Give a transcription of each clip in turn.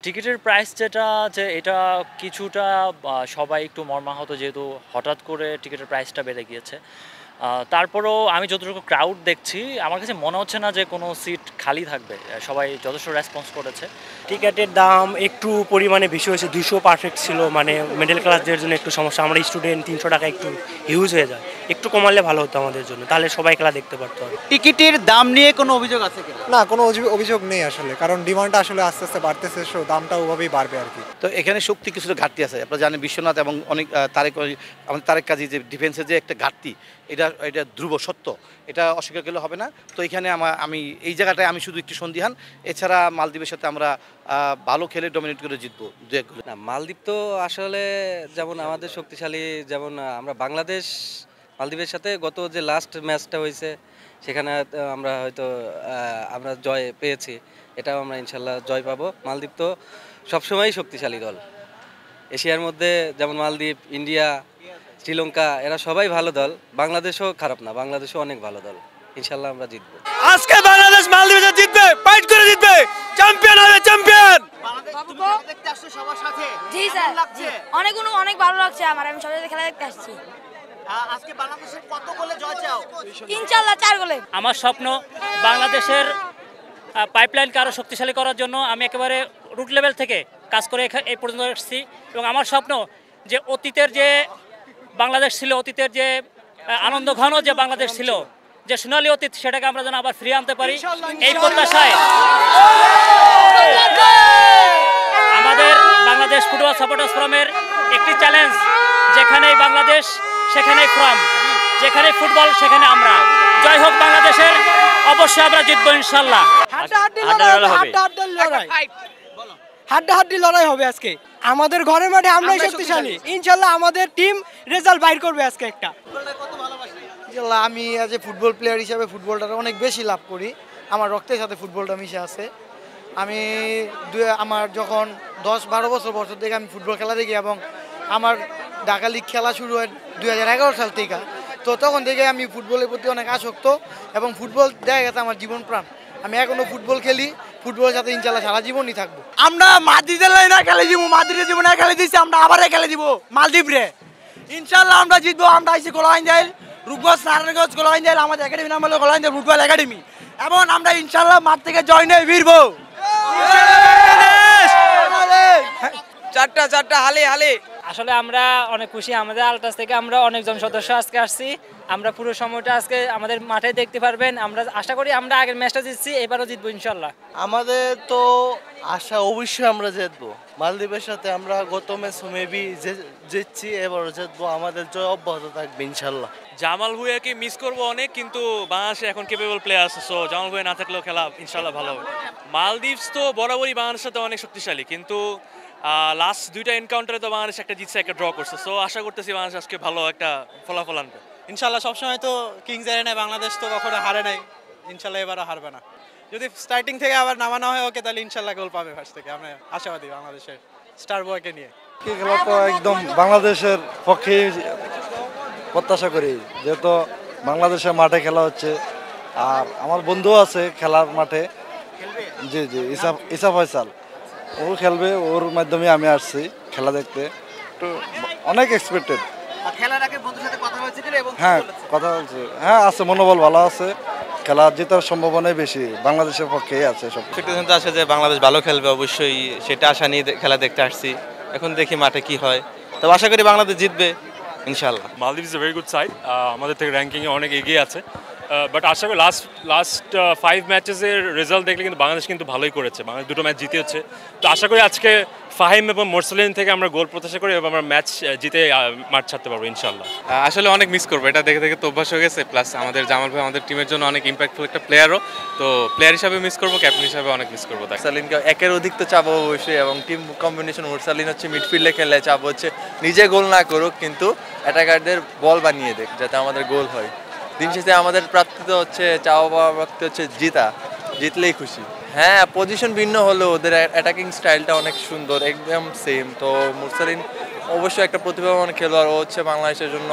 টিকিটের প্রাইস যেটা যে এটা কিছুটা সবাই একটু মর্মাহত যেহেতু হঠাৎ করে টিকিটের প্রাইসটা বেড়ে গিয়েছে। তারপরেও আমি যতটুকু ক্রাউড দেখছি আমার কাছে মনে হচ্ছে না যে কোনো সিট খালি থাকবে। সবাই যথেষ্ট রেসপন্স করেছে। টিকেটের দাম একটু পরিমাণে বেশি হয়েছে, 200 পারফেক্ট ছিল, মানে মিডল ক্লাসদের জন্য একটু সমস্যা। আমরা স্টুডেন্ট, 300 টাকা একটু হিউজ হয়ে যায়, একটু কমালে ভালো হতো আমাদের জন্য, তাহলে সবাই খেলা দেখতে পারতো। টিকিটের দাম নিয়ে কোনো অভিযোগ আছে কিনা? না, কোনো অভিযোগ নেই আসলে, কারণ ডিমান্ডটা আসলে আস্তে আস্তে বাড়তেছে, সো দামটা ওভাবেই বাড়বে আর কি। তো এখানে শক্তি কিছুটা ঘাটতি আছে। আপনারা জানেন বিশ্বনাথ এবং অনেক আমাদের তারেক কাজী যে ডিফেন্সের যে একটা ঘাটতি, এটা ধ্রুব সত্য, এটা অস্বীকার করলে হবে না। তো এখানে আমি এই জায়গাটায় আমি শুধু একটু সন্দিহান। এছাড়া মালদ্বীপের সাথে আমরা ভালো খেলে ডমিনেট করে জিতবো দু এক গোলে। না, মালদ্বীপ তো আসলে যেমন আমাদের শক্তিশালী, যেমন আমরা বাংলাদেশ মালদ্বীপের সাথে গত যে লাস্ট ম্যাচটা হয়েছে সেখানে আমরা হয়তো আমরা জয় পেয়েছি, এটাও আমরা ইনশাল্লাহ জয় পাবো। মালদ্বীপ তো সবসময়ই শক্তিশালী দল এশিয়ার মধ্যে, যেমন মালদ্বীপ, ইন্ডিয়া, শ্রীলঙ্কা, এরা সবাই ভালো দল। বাংলাদেশও খারাপ না, বাংলাদেশও অনেক ভালো দল। ইনশাল্লাহ আমরা জিতবো। আজকে বাংলাদেশ মালদ্বীপে জিতবে, ফাইট করে জিতবে, চ্যাম্পিয়ন হবে, চ্যাম্পিয়ন। জি স্যার, অনেক ভালো লাগছে আমার, আমি সবাই খেলা দেখতে আসছি। আজকে বাংলাদেশের কত গোলে জয় চাও? ইনশাআল্লাহ 4 গোলে। আমার স্বপ্ন বাংলাদেশের পাইপলাইনকে আরও শক্তিশালী করার জন্য আমি একেবারে রুট লেভেল থেকে কাজ করে এই পর্যন্ত এসেছি। এবং আমার স্বপ্ন যে অতীতের যে বাংলাদেশ ছিল, অতীতের যে আনন্দ ঘন যে বাংলাদেশ ছিল, যে সোনালী অতীত, সেটাকে আমরা যেন আবার ফিরিয়ে আনতে পারি। এই প্রত্যাশায় আমাদের বাংলাদেশ ফুটবল সাপোর্টার্স ফোরামের একটি চ্যালেঞ্জ, যেখানেই বাংলাদেশ সেখানেই ফোরাম, যেখানে ফুটবল সেখানে আমরা। জয় হোক বাংলাদেশের, অবশ্যই আমরা জিতবো ইনশাল্লাহ। হাড্ডাহাড্ডি লড়াই হবে আজকে আমাদের ঘরের মাঠে, আমরাই শক্তিশালী। ইনশাল্লাহ আমাদের টিম রেজাল্ট বাইর করবে আজকে একটা। আমি অ্যাজ এ ফুটবল প্লেয়ার হিসাবে ফুটবলটা অনেক বেশি লাভ করি, আমার রক্তের সাথে ফুটবলটা মিশে আছে। আমি আমার যখন 10-12 বছর থেকে আমি ফুটবল খেলা দেখি, এবং আমার ঢাকা লিগ খেলা শুরু হয় 2011 সাল থেকে। তো তখন থেকে আমি ফুটবলের প্রতি অনেক আসক্ত, এবং ফুটবল দেখা গেছে আমার জীবন প্রাণ। আমি এখনও ফুটবল খেলি, ফুটবলের সাথে ইনশাল্লাহ সারা জীবনই থাকবো। আমরা মাদ্রিদের না খেলে দিব, মাদ্রিদের জীবনে খেলে দিচ্ছি, আমরা আবার খেলে দিব মালদ্বীপ রে। ইনশাল্লাহ আমরা জিতবো। আমরা আইসি গোলাইন্দাইল, রূপগঞ্জ, নারায়ণগঞ্জ, গোলাইন্দাইল, আমাদের একাডেমি নাম হলো গোলাইন্দাইল ফুটবল একাডেমি, এবং আমরা ইনশাল্লাহ মাঠ থেকে জয় নিয়ে ফিরবো। চারটা হালে। আসলে আমরা অনেক খুশি, আমাদের আলট্রাস থেকে আমরা অনেকজন সদস্য আজকে আসছি। আমরা পুরো সময়টা আজকে আমাদের মাঠে দেখতে পারবেন। আমরা আশা করি আমরা আগের ম্যাচটা জিতছি, এবারও জিতবো ইনশাল্লাহ। আমাদের তো আশা অবশ্যই আমরা জিতবো। মালদ্বীপের সাথে আমরা গত ম্যাচ মেবি জিতছি, এবারও জিতবো। আমাদের জয় অব্যাহত থাকবে ইনশাল্লাহ। জামাল ভুঁইয়াকে মিস করবো অনেক, কিন্তু বাংলাদেশে এখন ক্যাপেবল প্লেয়ার আছে, সো জামাল ভুঁইয়া না থাকলেও খেলা ইনশাল্লাহ ভালো হবে। মালদ্বীপ তো বরাবরই বাংলাদেশের সাথে অনেক শক্তিশালী, কিন্তু লাস্ট 2টা এনকাউন্টারে তো বাংলাদেশ একটা জিতছে, একটা ড্র করছে। সো আশা করতেছি বাংলাদেশ আজকে ভালো একটা ফলাফল আনবে ইনশাল্লাহ। সবসময় তো কিংস এরিনায় বাংলাদেশ তো কখনো হারে নাই, ইনশাল্লাহ এবারও হারবে না। যদি স্টার্টিং থেকে আবার নামানো হয় ওকে, তাহলে ইনশাল্লাহ গোল পাবে ফার্স্ট থেকে। আমরা আশাবাদী বাংলাদেশের স্টার বয়কে নিয়ে। খেলা তো একদম বাংলাদেশের পক্ষে প্রত্যাশা করি, যেহেতু বাংলাদেশের মাঠে খেলা হচ্ছে, আর আমার বন্ধু আছে খেলার মাঠে। জি ইসা ফয়সাল, ও খেলবে, ওর মাধ্যমে আমি আসছি খেলা দেখতে। তো অনেক এক্সপেক্টেড। খেলার আগে বন্ধুর সাথে কথা হয়েছে কিনা? এবং হ্যাঁ, কথা বলছে, হ্যাঁ আছে, মনোবল ভালো আছে, খেলা জেতার সম্ভাবনাই বেশি বাংলাদেশের পক্ষেই আছে। সব এক্সপেকটেশন তো আছে যে বাংলাদেশ ভালো খেলবে, অবশ্যই সেটা আশা নিয়ে খেলা দেখতে আসছি। এখন দেখি মাঠে কি হয়, তবে আশা করি বাংলাদেশ জিতবে ইনশাল্লাহ। মালদ্বীপ is a very good side, আমাদের থেকে র্যাঙ্কিংয়ে অনেক এগিয়ে আছে। বাট আশা করি লাস্ট 5 ম্যাচেসের রেজাল্ট দেখলে কিন্তু বাংলাদেশ কিন্তু ভালোই করেছে, বাংলাদেশ 2টো ম্যাচ জিতেছে। তো আশা করি আজকে ফাহিম এবং মোরসালিন থেকে আমরা গোল প্রত্যাশা করি, এবং আমরা ম্যাচ জিতে মাঠ ছাড়তে পারবো ইনশাল্লাহ। আসলে অনেক মিস করবো, এটা দেখে দেখে তো অভ্যাস হয়ে গেছে। প্লাস আমাদের জামাল ভাই আমাদের টিমের জন্য অনেক ইম্প্যাক্টফুল একটা প্লেয়ারও, তো প্লেয়ার হিসাবে মিস করবো, ক্যাপ্টেন হিসাবে অনেক মিস করবো। মোরসালিনকে একের অধিক তো চাপো অবশ্যই, এবং টিম কম্বিনেশন মোরসালিন হচ্ছে মিডফিল্ডে খেলে, চাপ হচ্ছে নিজে গোল না করুক, কিন্তু অ্যাটাকারদের বল বানিয়ে দেখ যাতে আমাদের গোল হয়। দিন শেষে আমাদের প্রাপ্তি তো হচ্ছে, চাওয়া পাওয়া প্রাপ্তি হচ্ছে জিতলেই খুশি। হ্যাঁ, পজিশন ভিন্ন হলেও ওদের অ্যাটাকিং স্টাইলটা অনেক সুন্দর, একদম সেম। তো মুরসালিন অবশ্যই একটা প্রতিভাবান খেলোয়াড়, ও হচ্ছে বাংলাদেশের জন্য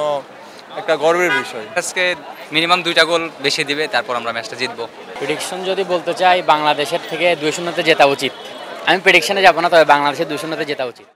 একটা গর্বের বিষয়। আজকে মিনিমাম 2টা গোল বেশি দিবে, তারপর আমরা ম্যাচটা জিতবো। প্রেডিকশন যদি বলতে চাই, বাংলাদেশের থেকে 2-0 জেতা উচিত। আমি প্রেডিকশনে যাবো না, তবে বাংলাদেশের 2-0 জেতা উচিত।